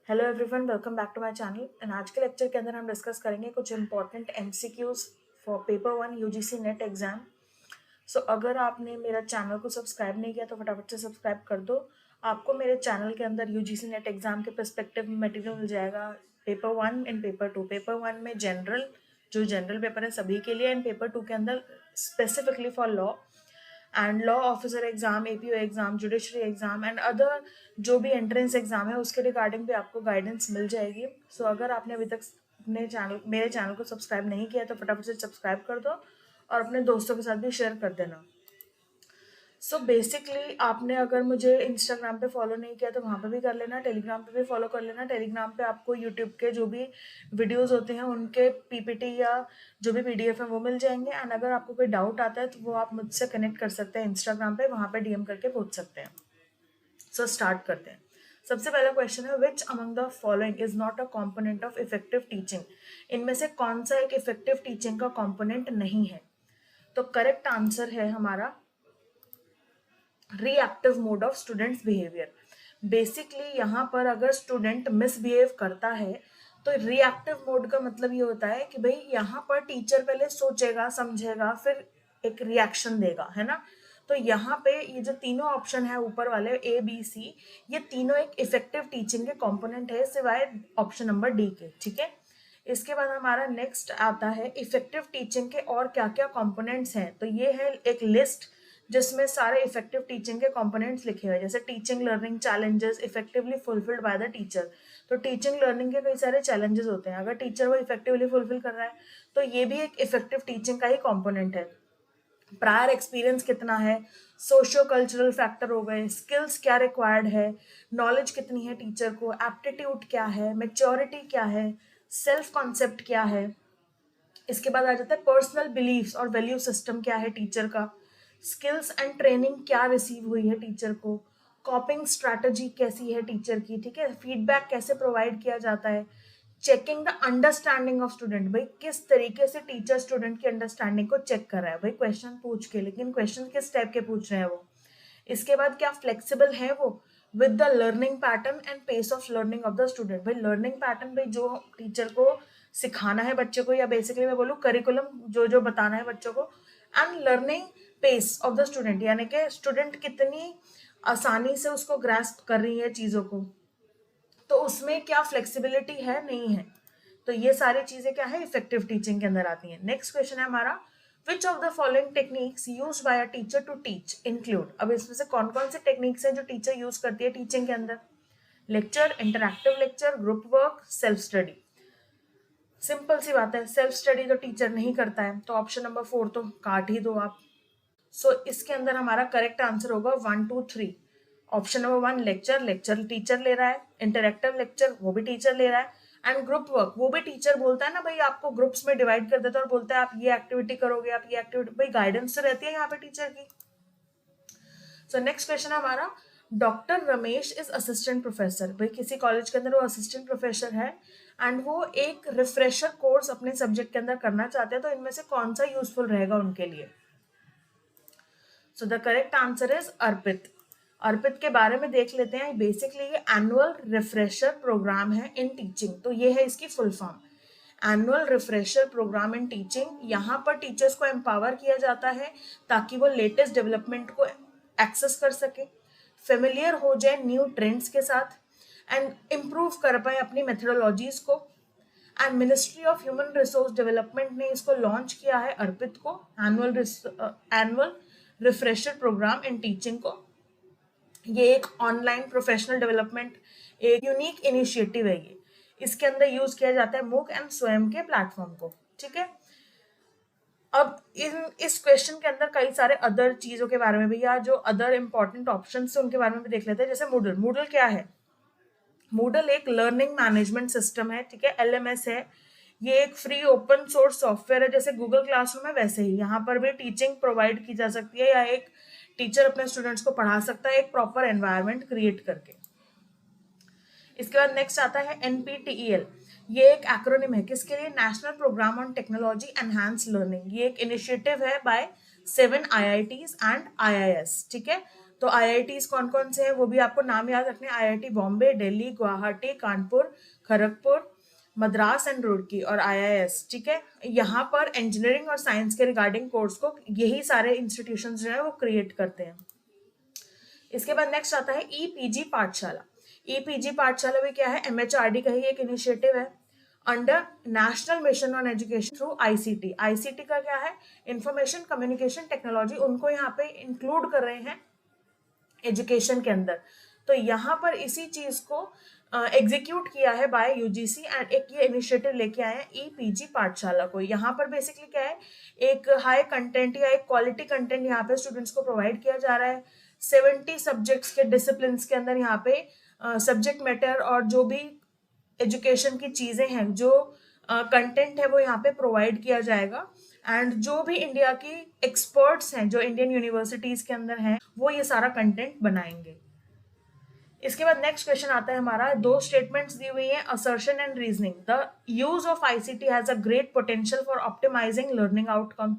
Hello everyone, welcome back to my channel. And आज के lecture के अंदर हम डिस्कस करेंगे कुछ important MCQs for paper 1 UGC NET exam. So अगर आपने मेरा चैनल को सब्सक्राइब नहीं किया तो फटाफट से सब्सक्राइब कर दो। आपको मेरे चैनल के अंदर यूजीसी नेट एग्जाम के पर्सपेक्टिव में मटेरियल मिल जाएगा। Paper 1 and paper 2। पेपर 1 में जनरल पेपर है सभी के लिए, एंड पेपर 2 के अंदर specifically for law and law officer exam, APO exam, judiciary exam and other जो भी एंट्रेंस एग्जाम है उसके रिगार्डिंग भी आपको गाइडेंस मिल जाएगी। सो अगर आपने अभी तक मेरे चैनल को सब्सक्राइब नहीं किया तो फटाफट से सब्सक्राइब कर दो और अपने दोस्तों के साथ भी शेयर कर देना। सो बेसिकली आपने अगर मुझे इंस्टाग्राम पे फॉलो नहीं किया तो वहाँ पे भी कर लेना, टेलीग्राम पे भी फॉलो कर लेना। टेलीग्राम पे आपको यूट्यूब के जो भी वीडियोस होते हैं उनके पीपीटी या जो भी पीडीएफ है वो मिल जाएंगे। एंड अगर आपको कोई डाउट आता है तो वो आप मुझसे कनेक्ट कर सकते हैं इंस्टाग्राम पे, वहाँ पे डीएम करके पूछ सकते हैं। सो स्टार्ट करते हैं। सबसे पहला क्वेश्चन है, which among the following is not a component of effective teaching. इनमें से कौन सा एक इफेक्टिव टीचिंग का कॉम्पोनेंट नहीं है? तो करेक्ट आंसर है हमारा reactive mode of students behaviour. Basically यहाँ पर अगर स्टूडेंट मिसबिहेव करता है तो रिएक्टिव मोड का मतलब ये होता है कि भाई यहाँ पर टीचर पहले सोचेगा, समझेगा, फिर एक रिएक्शन देगा, है ना। तो यहाँ पे ये जो तीनों ऑप्शन है ऊपर वाले ए बी सी, ये तीनों एक इफेक्टिव टीचिंग के कंपोनेंट है सिवाय ऑप्शन नंबर डी के। ठीक है, इसके बाद हमारा नेक्स्ट आता है इफेक्टिव टीचिंग के और क्या क्या कंपोनेंट्स हैं। तो ये है एक लिस्ट जिसमें सारे इफेक्टिव टीचिंग के कंपोनेंट्स लिखे हुए हैं, जैसे teaching learning challenges effectively fulfilled by the teacher. तो टीचिंग लर्निंग के कई सारे चैलेंजेस होते हैं, अगर टीचर वो इफेक्टिवली फुलफिल कर रहा है तो ये भी एक इफेक्टिव टीचिंग का ही कंपोनेंट है। प्रायर एक्सपीरियंस कितना है, सोशियो कल्चरल फैक्टर हो गए, स्किल्स क्या रिक्वायर्ड है, नॉलेज कितनी है टीचर को, एप्टीट्यूड क्या है, मेच्योरिटी क्या है, सेल्फ कॉन्सेप्ट क्या है। इसके बाद आ जाता है पर्सनल बिलीफ्स और वैल्यू सिस्टम क्या है टीचर का, स्किल्स एंड ट्रेनिंग क्या रिसीव हुई है टीचर को, कॉपिंग स्ट्रैटेजी कैसी है टीचर की, ठीक है, फीडबैक कैसे प्रोवाइड किया जाता है, checking the understanding of student, भाई किस तरीके से टीचर स्टूडेंट की अंडरस्टैंडिंग को चेक कर रहा है, भाई क्वेश्चन पूछ के, लेकिन क्वेश्चन किस टाइप के पूछ रहे हैं वो। इसके बाद क्या फ्लेक्सिबल है वो with the learning pattern and pace of learning of the student. भाई लर्निंग पैटर्न, भाई जो टीचर को सिखाना है बच्चे को, या बेसिकली मैं बोलूँ करिकुलम जो जो बताना है बच्चों को, and learning pace of the student, यानी कि स्टूडेंट कितनी आसानी से उसको ग्रास्प कर रही है चीजों को, तो उसमें क्या फ्लेक्सिबिलिटी है, नहीं है। तो ये सारी चीजें क्या है, इफेक्टिव टीचिंग के अंदर आती हैं। नेक्स्ट क्वेश्चन है हमारा, which of the following techniques use by a teacher to teach include. अब इसमें से कौन कौन से टेक्निक्स हैं जो टीचर यूज करती है टीचिंग के अंदर? Lecture, interactive lecture, group work, self study. Simple सी बात है, सेल्फ स्टडी तो टीचर नहीं करता है, तो ऑप्शन नंबर 4 तो काट ही दो आप। सो इसके अंदर हमारा करेक्ट आंसर होगा 1 2 3। Option number 1 lecture, lecture teacher ले रहा है, इंटरैक्टिव लेक्चर वो भी टीचर ले रहा है, एंड ग्रुप वर्क वो भी टीचर बोलता है ना, भाई आपको ग्रुप्स में डिवाइड कर देता है और बोलता है आप ये एक्टिविटी करोगे, आप ये एक्टिविटी, भाई गाइडेंस तो रहती है यहाँ पे टीचर की। सो नेक्स्ट क्वेश्चन है हमारा, doctor Ramesh is assistant professor. भाई किसी कॉलेज के अंदर वो असिस्टेंट प्रोफेसर है एंड वो एक रिफ्रेशर कोर्स अपने सब्जेक्ट के अंदर करना चाहते हैं, तो इनमें से कौन सा यूजफुल रहेगा उनके लिए? So the correct answer is Arpit. Arpit के बारे में देख लेते हैं। बेसिकली ये एनुअल रिफ्रेशर प्रोग्राम है इन टीचिंग, तो ये है इसकी full form, annual refresher programme in teaching. यहाँ पर टीचर्स को एम्पावर किया जाता है ताकि वो लेटेस्ट डेवलपमेंट को एक्सेस कर सके, फेमिलियर हो जाए न्यू ट्रेंड्स के साथ, एंड इम्प्रूव कर पाए अपनी मेथडोलॉजीज को। And ministry of human resource development ने इसको लॉन्च किया है अर्पित को, annual refresher programme in teaching को। ये एक ऑनलाइन प्रोफेशनल डेवलपमेंट, एक यूनिक इनिशिएटिव है ये। इसके अंदर यूज किया जाता है मूक एंड स्वयं के प्लेटफॉर्म को। ठीक है, अब इस क्वेश्चन के अंदर कई सारे अदर चीजों के बारे में भी, या जो अदर इंपॉर्टेंट ऑप्शन है उनके बारे में भी देख लेते हैं। जैसे मूडल, मूडल क्या है? मूडल एक लर्निंग मैनेजमेंट सिस्टम है, ठीक है, एलएमएस है। ये एक फ्री ओपन सोर्स सॉफ्टवेयर है, जैसे गूगल क्लासरूम है वैसे ही यहाँ पर भी टीचिंग प्रोवाइड की जा सकती है, या एक टीचर अपने स्टूडेंट्स को पढ़ा सकता है एक प्रॉपर एनवायरनमेंट क्रिएट करके। इसके बाद नेक्स्ट आता है एनपीटीईएल। ये एक एक्रोनिम है, किसके लिए? National programme on technology enhance learning. ये एक इनिशिएटिव है बाय 7 IITs एंड IIS, ठीक है। तो IITs कौन कौन से हैं वो भी आपको नाम याद रखने, IIT बॉम्बे, दिल्ली, गुवाहाटी, कानपुर, खड़गपुर, मद्रास एंड रुड़की और IIS, ठीक है। यहाँ पर इंजीनियरिंग और साइंस के रिगार्डिंग कोर्स को यही सारे इंस्टीट्यूशंस जो है वो क्रिएट करते हैं। इसके बाद नेक्स्ट आता है EPG पाठशाला। EPG पाठशाला भी क्या है, MHRD का ही एक इनिशिएटिव है under national mission on education through ICT। ICT का क्या है, इंफॉर्मेशन कम्युनिकेशन टेक्नोलॉजी, उनको यहाँ पे इंक्लूड कर रहे हैं एजुकेशन के अंदर। तो यहाँ पर इसी चीज को एग्जीक्यूट किया है बाय UGC एंड एक ये इनिशिएटिव लेके आए हैं EPG पाठशाला को। यहाँ पर बेसिकली क्या है, एक हाई कंटेंट या एक क्वालिटी कंटेंट यहाँ पे स्टूडेंट्स को प्रोवाइड किया जा रहा है। 70 सब्जेक्ट्स के डिसिप्लिन के अंदर यहाँ पे सब्जेक्ट मैटर और जो भी एजुकेशन की चीजें हैं, जो कंटेंट है वो यहाँ पे प्रोवाइड किया जाएगा। एंड जो भी इंडिया की एक्सपर्ट्स हैं, जो इंडियन यूनिवर्सिटीज के अंदर हैं, वो ये सारा कंटेंट बनाएंगे। इसके बाद नेक्स्ट क्वेश्चन आता है हमारा, दो स्टेटमेंट्स दी हुई हैं, assertion and reasoning. The use of ICT has a great potential for optimising learning outcome.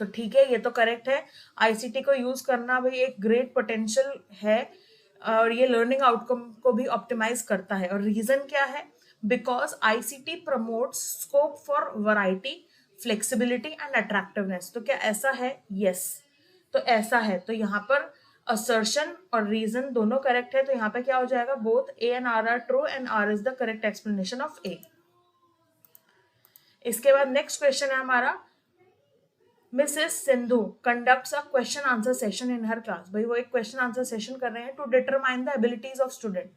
तो ठीक है, ये तो करेक्ट है, ICT को यूज करना भाई एक ग्रेट पोटेंशियल है और ये लर्निंग आउटकम को भी ऑप्टिमाइज करता है। और रीजन क्या है, because ICT promotes scope for variety, flexibility and attractiveness. तो क्या ऐसा है? यस, तो ऐसा है। तो यहाँ पर असर्शन और रीजन दोनों करेक्ट है, तो यहाँ पे क्या हो जाएगा, both A and R are true and R is the correct explanation of A। इसके बाद नेक्स्ट क्वेश्चन है हमारा, Mrs Sindhu conducts a question answer session in her class. भाई वो एक क्वेश्चन आंसर सेशन कर रहे हैं to determine the abilities of student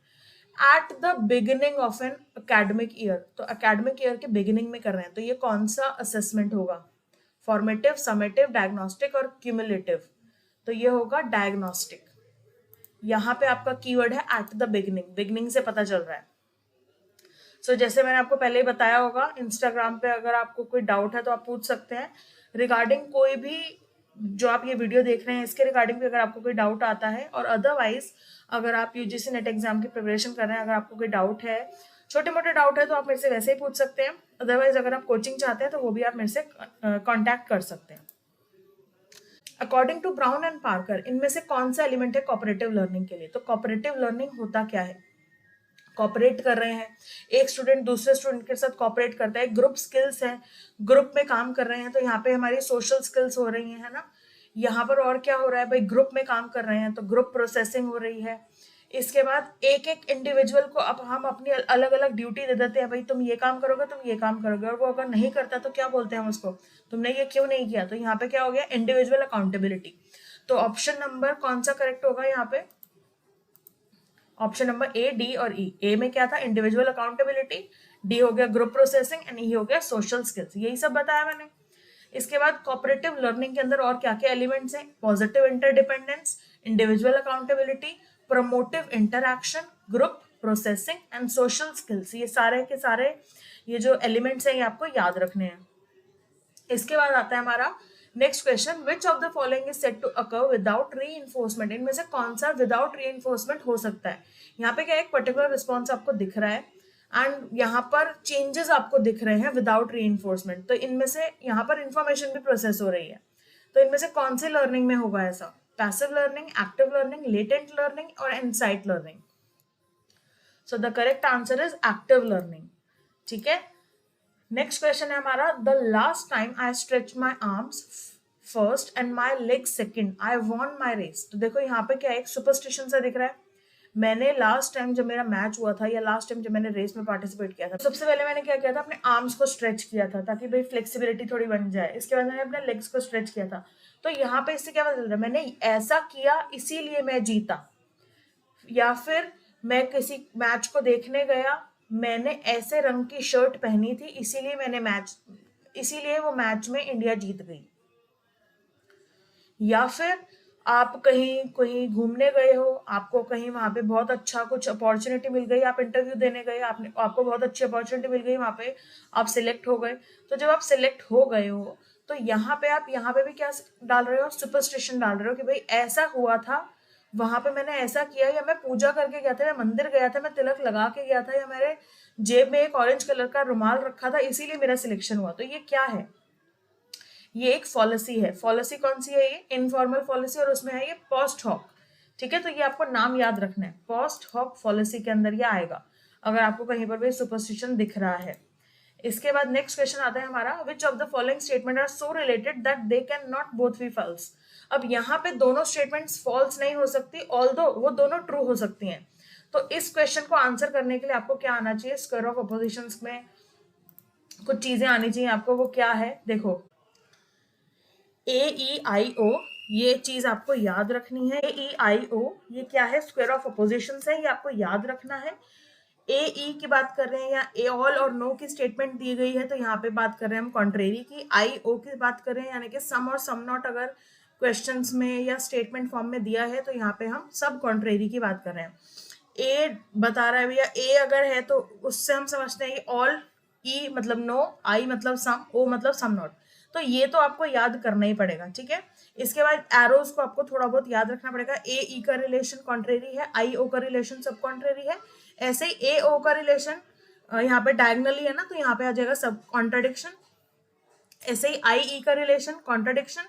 at the beginning of an academic year. तो अकेडमिक ईयर के बिगिनिंग में कर रहे हैं, तो ये कौन सा असेसमेंट होगा, फॉर्मेटिव, समेटिव, डायग्नोस्टिक और क्यूमुलेटिव। तो ये होगा डायग्नोस्टिक। यहाँ पे आपका कीवर्ड है एट द बिगिनिंग, बिगिनिंग से पता चल रहा है। सो जैसे मैंने आपको पहले ही बताया होगा, इंस्टाग्राम पे अगर आपको कोई डाउट है तो आप पूछ सकते हैं रिगार्डिंग कोई भी, जो आप ये वीडियो देख रहे हैं इसके रिगार्डिंग भी अगर आपको कोई डाउट आता है। और अदरवाइज अगर आप UGC नेट एग्जाम की प्रिपरेशन कर रहे हैं, अगर आपको कोई डाउट है, छोटे मोटे डाउट है, तो आप मेरे से वैसे ही पूछ सकते हैं। अदरवाइज अगर आप कोचिंग चाहते हैं तो वो भी आप मेरे से कॉन्टैक्ट कर सकते हैं। According to Brown and Parker, इनमें से कौन सा एलिमेंट है कॉपरेटिव लर्निंग के लिए? तो कॉपरेटिव लर्निंग होता क्या है, कॉपरेट कर रहे हैं, एक स्टूडेंट दूसरे स्टूडेंट के साथ कॉपरेट करता है, ग्रुप स्किल्स है, ग्रुप में काम कर रहे हैं। तो यहाँ पे हमारी सोशल स्किल्स हो रही है ना। यहाँ पर और क्या हो रहा है भाई, ग्रुप में काम कर रहे हैं तो ग्रुप प्रोसेसिंग हो रही है। इसके बाद एक एक इंडिविजुअल को अब हम अपनी अलग अलग ड्यूटी दे देते हैं, भाई तुम ये काम करोगे, तुम ये काम करोगे, और वो अगर नहीं करता तो क्या बोलते हैं हम उसको, तुमने ये क्यों नहीं किया। तो यहाँ पे क्या हो गया, इंडिविजुअल अकाउंटेबिलिटी। तो ऑप्शन नंबर कौन सा करेक्ट होगा यहाँ पे, ऑप्शन नंबर A, D और E। A में क्या था, इंडिविजुअल अकाउंटेबिलिटी, D हो गया ग्रुप प्रोसेसिंग एंड E हो गया सोशल स्किल्स। यही सब बताया मैंने। इसके बाद कोऑपरेटिव लर्निंग के अंदर और क्या क्या एलिमेंट्स हैं, positive interdependence, individual accountability, promotive interaction, group processing and social skills. ये सारे के सारे ये जो एलिमेंट्स हैं ये आपको याद रखने हैं। इसके बाद आता है हमारा next question, which of the following is said to occur without reinforcement. इनमें से कौन सा विदाउट रीइंफोर्समेंट हो सकता है। यहाँ पे क्या एक पर्टिकुलर रिस्पॉन्स आपको दिख रहा है एंड यहाँ पर चेंजेस आपको दिख रहे हैं विदाउट रीइंफोर्समेंट। तो इनमें से यहाँ पर इंफॉर्मेशन भी प्रोसेस हो रही है, तो इनमें से कौन से लर्निंग में होगा ऐसा, passive learning, active learning, latent learning और insight learning. So the correct answer is active learning. ठीक है, नेक्स्ट क्वेश्चन है हमारा, the last time I stretch my arms first and my leg second I won my race. तो देखो यहाँ पे क्या एक सुपरस्टिशन सा दिख रहा है, मैंने लास्ट टाइम जब मेरा मैच हुआ था या लास्ट टाइम जब मैंने रेस में पार्टिसिपेट किया था, सबसे पहले मैंने क्या किया था, अपने आर्म्स को स्ट्रेच किया था ताकि भाई फ्लेक्सिबिलिटी थोड़ी बन जाए। इसके बाद मैंने अपने लेग्स को स्ट्रेच किया था। तो यहाँ पे इससे क्या पता चल रहा है, मैंने ऐसा किया इसीलिए मैं जीता, या फिर मैं किसी मैच को देखने गया, मैंने ऐसे रंग की शर्ट पहनी थी इसीलिए वो मैच में इंडिया जीत गई। या फिर आप कहीं घूमने गए हो, आपको कहीं वहां पे बहुत अच्छा कुछ अपॉर्चुनिटी मिल गई, आप इंटरव्यू देने गए, आपको बहुत अच्छी अपॉर्चुनिटी मिल गई, वहां पे आप सिलेक्ट हो गए। तो जब आप सिलेक्ट हो गए हो तो यहाँ पे भी क्या डाल रहे हो, सुपरस्टिशन डाल रहे हो कि भाई ऐसा हुआ था, वहां पे मैंने ऐसा किया, या मैं पूजा करके गया था, मैं मंदिर गया था, मैं तिलक लगा के गया था, या मेरे जेब में एक ऑरेंज कलर का रुमाल रखा था इसीलिए मेरा सिलेक्शन हुआ। तो ये क्या है, ये एक पॉलिसी है। पॉलिसी कौन सी है, ये इनफॉर्मल पॉलिसी, और उसमें है ये पोस्ट हॉक। ठीक है, तो ये आपको नाम याद रखना है, पोस्ट हॉक फॉलिसी के अंदर ये आएगा अगर आपको कहीं पर भी सुपरस्टिशन दिख रहा है। इसके बाद नेक्स्ट क्वेश्चन आता है हमारा, which of the following statement are so related that they can not both be false. अब यहाँ पे दोनों स्टेटमेंट्स फॉल्स नहीं हो सकती, ऑल्दो वो दोनों ट्रू हो सकती हैं। तो इस क्वेश्चन को आंसर करने के लिए आपको क्या आना चाहिए, स्क्वायर ऑफ अपोजिशंस में कुछ चीजें आनी चाहिए आपको, वो क्या है देखो, AEIO, ये चीज आपको याद रखनी है। AEIO ये क्या है, स्क्वायर ऑफ अपोजिशंस है, ये आपको याद रखना है। AE की बात कर रहे हैं या ए ऑल और नो की स्टेटमेंट दी गई है, तो यहाँ पे बात कर रहे हैं हम कॉन्ट्रेरी की। IO की बात कर रहे हैं यानी कि सम और सम नॉट अगर क्वेश्चंस में या स्टेटमेंट फॉर्म में दिया है तो यहाँ पे हम सब कॉन्ट्रेरी की बात कर रहे हैं। ए बता रहा है भैया, ए अगर है तो उससे हम समझते हैं ऑल, ई मतलब नो, आई मतलब सम, ओ मतलब सम नॉट। तो ये तो आपको याद करना ही पड़ेगा, ठीक है। इसके बाद एरोज को आपको थोड़ा बहुत याद रखना पड़ेगा। ए ई का रिलेशन कॉन्ट्रेरी है, आई ओ का रिलेशन सब कॉन्ट्रेरी है। ऐसे ही ए ओ का रिलेशन यहाँ पे डायगनली है ना, तो यहाँ पे आ जाएगा सब कॉन्ट्रडिक्शन। ऐसे ही आई ई का रिलेशन कॉन्ट्रडिक्शन,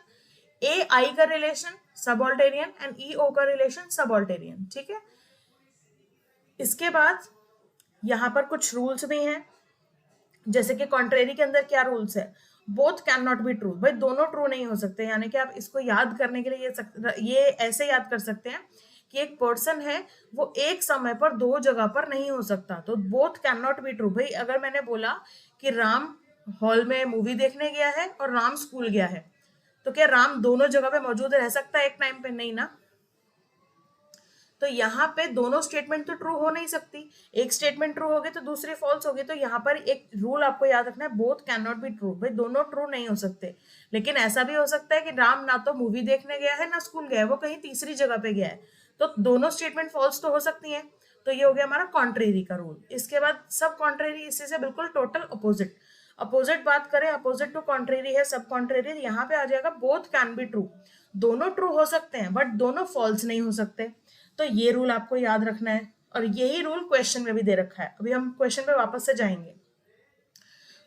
ए आई का रिलेशन सबऑल्टेरियन एंड ई ओ का रिलेशन सबऑल्टेरियन, ठीक है। इसके बाद यहाँ पर कुछ रूल्स भी हैं, जैसे कि कॉन्ट्रेरी के अंदर क्या रूल्स है, both can not be true, भाई दोनों ट्रू नहीं हो सकते। यानी कि आप इसको याद करने के लिए ये ऐसे याद कर सकते हैं कि एक पर्सन है वो एक समय पर दो जगह पर नहीं हो सकता, तो both can not be true. भाई अगर मैंने बोला कि राम हॉल में मूवी देखने गया है और राम स्कूल गया है, तो क्या राम दोनों जगह पे मौजूद रह सकता है एक टाइम पे, नहीं ना। तो यहाँ पे दोनों स्टेटमेंट तो ट्रू हो नहीं सकती, एक स्टेटमेंट ट्रू होगी तो दूसरी फॉल्स होगी। तो यहाँ पर एक रूल आपको याद रखना है, both can not be true, भाई दोनों ट्रू नहीं हो सकते। लेकिन ऐसा भी हो सकता है कि राम ना तो मूवी देखने गया है ना स्कूल गया है, वो कहीं तीसरी जगह पे गया है, तो दोनों स्टेटमेंट फॉल्स तो हो सकती है। तो ये हो गया हमारा कॉन्ट्रेरी का रूल। इसके बाद सब कॉन्ट्रेरी, इसी से बिल्कुल टोटल अपोजिट। अपोजिट बात करें, अपोजिट टू कॉन्ट्रेरी है सब कॉन्ट्रेरी, यहाँ पे आ जाएगा बोथ कैन बी ट्रू, दोनों ट्रू हो सकते हैं बट दोनों फॉल्स नहीं हो सकते। तो ये रूल आपको याद रखना है, और यही रूल क्वेश्चन में भी दे रखा है। अभी हम क्वेश्चन पे वापस से जाएंगे।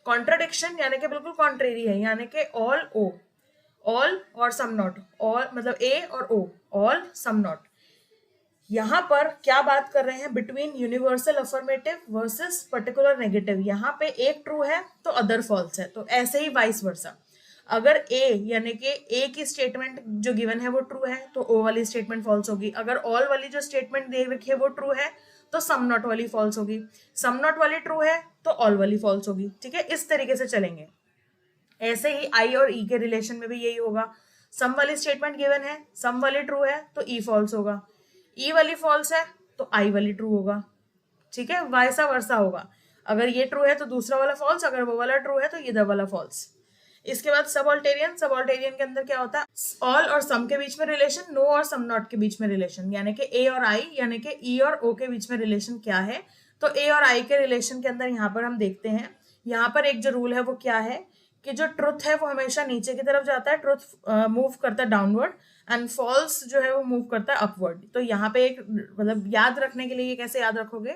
कॉन्ट्राडिक्शन यानी कि बिल्कुल कॉन्ट्रेरी है, यानी कि ऑल ओ, ऑल और सम नॉट, ऑल मतलब ए और ओ, ऑल सम नॉट। यहाँ पर क्या बात कर रहे हैं, between universal affirmative versus particular negative. यहाँ पे एक ट्रू है तो अदर फॉल्स है, तो ऐसे ही वाइस वर्सा। अगर ए यानी कि ए की स्टेटमेंट जो गिवन है वो ट्रू है तो ओ वाली स्टेटमेंट फॉल्स होगी। अगर ऑल वाली जो स्टेटमेंट दे रखी है वो ट्रू है तो सम नॉट वाली फॉल्स होगी। सम नॉट वाली ट्रू है तो ऑल वाली फॉल्स होगी, ठीक है। इस तरीके से चलेंगे। ऐसे ही आई और ई के रिलेशन में भी यही होगा। सम वाली स्टेटमेंट गिवन है, सम वाली ट्रू है तो ई फॉल्स होगा, ई वाली फॉल्स है तो आई वाली ट्रू होगा, ठीक है। वैसा वर्सा होगा, अगर ये ट्रू है तो दूसरा वाला फॉल्स, अगर वो वाला ट्रू है तो इधर वाला फॉल्स। इसके बाद सबऑल्टेरियन, सबऑल्टेरियन के अंदर क्या होता है, ऑल और सम के बीच में रिलेशन, नो और सम नॉट के बीच में रिलेशन, यानी कि ए और आई यानी कि ई और ओ के बीच में रिलेशन क्या है। तो ए और आई के रिलेशन के अंदर यहाँ पर हम देखते हैं, यहाँ पर एक जो रूल है वो क्या है कि जो ट्रुथ है वो हमेशा नीचे की तरफ जाता है, ट्रुथ मूव करता है डाउनवर्ड, एंड फॉल्स जो है वो मूव करता है अपवर्ड। तो यहाँ पे एक मतलब याद रखने के लिए कैसे याद रखोगे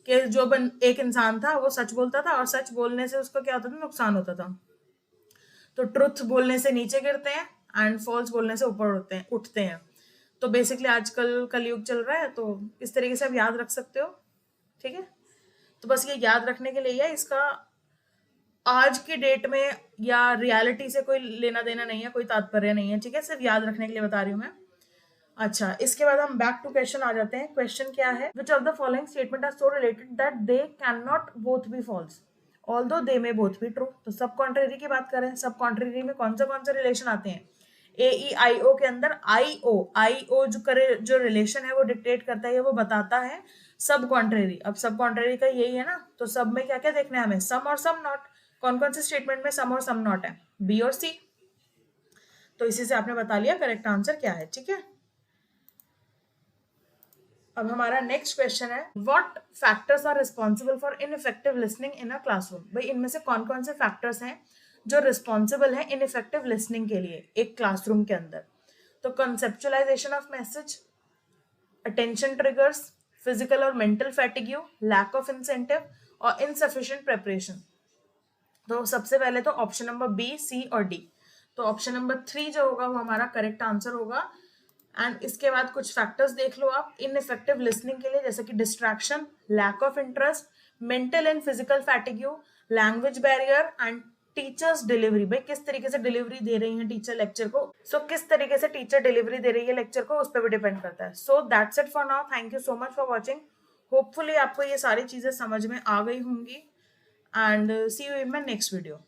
कि जो एक इंसान था वो सच बोलता था और सच बोलने से उसको क्या होता था, नुकसान होता था। तो ट्रुथ बोलने से नीचे गिरते हैं एंड फॉल्स बोलने से ऊपर उठते हैं। तो बेसिकली आजकल कलयुग चल रहा है, तो इस तरीके से आप याद रख सकते हो, ठीक है। तो बस ये याद रखने के लिए है, इसका आज की डेट में या रियलिटी से कोई लेना देना नहीं है, कोई तात्पर्य नहीं है, ठीक है, सिर्फ याद रखने के लिए बता रही हूँ मैं। अच्छा, इसके बाद हम बैक टू क्वेश्चन आ जाते हैं। क्वेश्चन क्या है, which of the following statement are so related that they can not both be false although they may both be true. तो सब कॉन्ट्रेरी की बात करें, सब कॉन्ट्रेरी में कौन से रिलेशन आते हैं, ए ई आई ओ के अंदर आई ओ जो रिलेशन है वो डिक्टेट करता है, वो बताता है सब कॉन्ट्रेरी। अब सब कॉन्ट्रेरी का यही है ना, तो सब में क्या क्या देखना है हमें, सम और सम नॉट। कौन से स्टेटमेंट में सम और सम नॉट है, बी और सी। तो इसी से आपने बता लिया करेक्ट आंसर क्या है, ठीक है। अब हमारा नेक्स्ट क्वेश्चन है, what factors are responsible for ineffective listening in a classroom. भाई इनमें से कौन से फैक्टर्स हैं जो रिस्पॉन्सिबल हैं इनइफेक्टिव लिसनिंग के लिए एक क्लासरूम के अंदर। तो conceptualisation of message, attention triggers, physical और mental fatigue, lack of incentive और इनसफिशिएंट प्रिपरेशन। तो सबसे पहले तो ऑप्शन नंबर बी, सी और डी। तो ऑप्शन नंबर 3 जो होगा वो हमारा करेक्ट आंसर होगा, एंड इसके बाद कुछ फैक्टर्स देख लो आप इनइफेक्टिव लिसनिंग के लिए, जैसे कि distraction, lack of interest, mental and physical fatigue, language barrier and teachers delivery. भाई किस तरीके से डिलीवरी दे रही है टीचर लेक्चर को, किस तरीके से टीचर डिलीवरी दे रही है लेक्चर को, उस पर भी डिपेंड करता है। So that's it for now, thank you so much for watching. Hopefully आपको ये सारी चीजें समझ में आ गई होंगी, and see you in my next video.